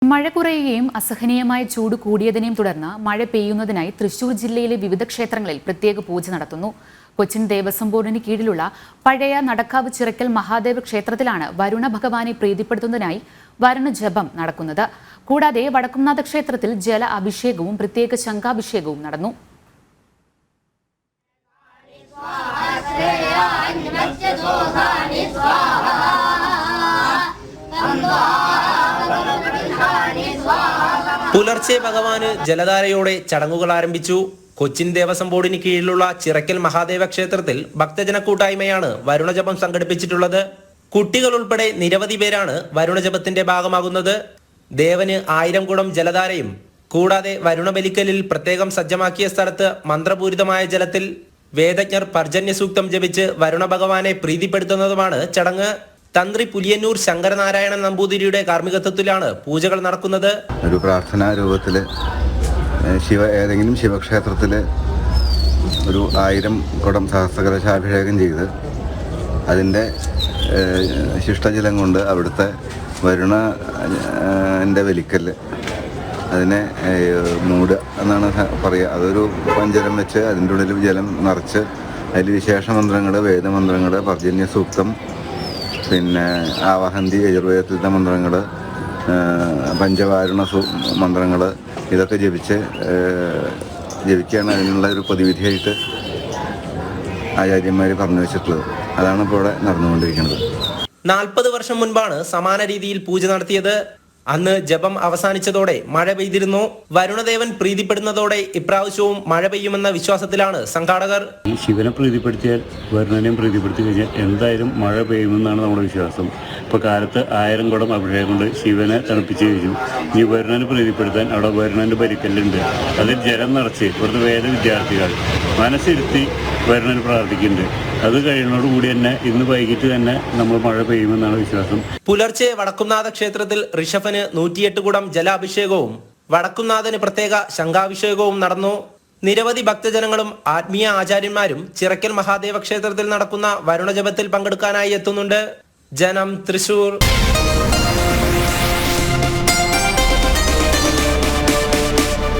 മഴ കുറയുകയും അസഹനീയമായ ചൂട് കൂടിയതിനെയും തുടർന്ന് മഴ പെയ്യുന്നതിനായി തൃശൂർ ജില്ലയിലെ വിവിധ ക്ഷേത്രങ്ങളിൽ പ്രത്യേക പൂജ നടത്തുന്നു. കൊച്ചിൻ ദേവസ്വം ബോർഡിന് കീഴിലുള്ള പഴയ നടക്കാവ് ചിറക്കൽ മഹാദേവ ക്ഷേത്രത്തിലാണ് വരുണ ഭഗവാനെ പ്രീതിപ്പെടുത്തുന്നതിനായി വരുണ ജപം നടക്കുന്നത്. കൂടാതെ വടക്കുംനാഥ ക്ഷേത്രത്തിൽ ജല അഭിഷേകവും പ്രത്യേക ശംഖാഭിഷേകവും നടന്നു. പുലർച്ചെ ഭഗവാന് ജലധാരയോടെ ചടങ്ങുകൾ ആരംഭിച്ചു. കൊച്ചിൻ ദേവസ്വം ബോർഡിന് കീഴിലുള്ള ചിറക്കൽ മഹാദേവ ക്ഷേത്രത്തിൽ ഭക്തജന കൂട്ടായ്മയാണ് വരുണജപം സംഘടിപ്പിച്ചിട്ടുള്ളത്. കുട്ടികൾ ഉൾപ്പെടെ നിരവധി പേരാണ് വരുണജപത്തിന്റെ ഭാഗമാകുന്നത്. ദേവന് 1000 കുടം ജലധാരയും കൂടാതെ വരുണബലിക്കലിൽ പ്രത്യേകം സജ്ജമാക്കിയ സ്ഥലത്ത് മന്ത്രപൂരിതമായ ജലത്തിൽ വേദജ്ഞർ പർജന്യ സൂക്തം ജപിച്ച് വരുണ ഭഗവാനെ പ്രീതിപ്പെടുത്തുന്നതുമാണ് ചടങ്ങ്. തന്ത്രി പുലിയന്നൂർ ശങ്കരനാരായണൻ നമ്പൂതിരിയുടെ കാർമ്മികത്വത്തിലാണ് പൂജകൾ നടക്കുന്നത്. ഒരു പ്രാർത്ഥനാ രൂപത്തില് ഏതെങ്കിലും ശിവക്ഷേത്രത്തില് ഒരു 1000 കുടം സഹസ്രകലശാഭിഷേകം ചെയ്ത് അതിൻ്റെ ശിഷ്ടജലം കൊണ്ട് അവിടുത്തെ വരുണൻ്റെ വലിക്കല് അതിനെ മൂടുക എന്നാണ് പറയുക. അതൊരു പഞ്ചരം വെച്ച് അതിൻ്റെ ഉള്ളിൽ ജലം നിറച്ച് അതിൽ വിശേഷ മന്ത്രങ്ങൾ, വേദമന്ത്രങ്ങൾ, പർജന്യ സൂക്തം, പിന്നെ ആവാഹന്തി യജുർവേദത്തിലത്തെ മന്ത്രങ്ങൾ, പഞ്ചവാരുണ മന്ത്രങ്ങൾ ഇതൊക്കെ ജപിക്കുകയാണ് അതിനുള്ള ഒരു പൊതുവിധിയായിട്ട് ആചാര്യന്മാർ പറഞ്ഞു വെച്ചിട്ടുള്ളത്. അതാണ് ഇപ്പോൾ ഇവിടെ നടന്നുകൊണ്ടിരിക്കുന്നത്. 40 വർഷം മുൻപാണ് സമാന രീതിയിൽ പൂജ നടത്തിയത്. അന്ന് ജപം അവസാനിച്ചതോടെ മഴ പെയ്തിരുന്നു. വരുണദേവൻ പ്രീതിപ്പെടുന്നതോടെ ഇപ്രാവശ്യവും മഴ പെയ്യുമെന്ന വിശ്വാസത്തിലാണ് സംഘാടകർ. ഈ ശിവനെ പ്രീതിപ്പെടുത്തിയാൽ വരുണനെയും പ്രീതിപ്പെടുത്തി കഴിഞ്ഞാൽ എന്തായാലും മഴ പെയ്യുമെന്നാണ് നമ്മുടെ വിശ്വാസം. ഇപ്പോൾ കാലത്ത് 1000 കുടം അഭിഷേകം കൊണ്ട് ശിവനെ തണുപ്പിച്ച് കഴിഞ്ഞു. ഈ വരുണനെ പ്രീതിപ്പെടുത്താൻ അവിടെ വരുണൻ്റെ പരിക്കല്ലുണ്ട്. അതിൽ ജലം നിറച്ച് ഇവിടുത്തെ വേദ വിദ്യാർത്ഥികൾ മനസ്സിരുത്തി വരുണന് പ്രാർത്ഥിക്കുന്നുണ്ട്. അത് കഴിയുന്നതോടുകൂടി തന്നെ ഇന്ന് വൈകിട്ട് തന്നെ നമ്മൾ മഴ പെയ്യുമെന്നാണ് വിശ്വാസം. പുലർച്ചെ വടക്കുംനാഥ ക്ഷേത്രത്തിൽ ഋഷഭന് 108 കുടം ജലാഭിഷേകവും വടക്കുംനാഥന് പ്രത്യേക ശംഖാഭിഷേകവും നടന്നു. നിരവധി ഭക്തജനങ്ങളും ആത്മീയ ആചാര്യന്മാരും ചിറക്കൽ മഹാദേവ ക്ഷേത്രത്തിൽ നടക്കുന്ന വരുണജപത്തിൽ പങ്കെടുക്കാനായി എത്തുന്നുണ്ട്. ജനം, തൃശൂർ.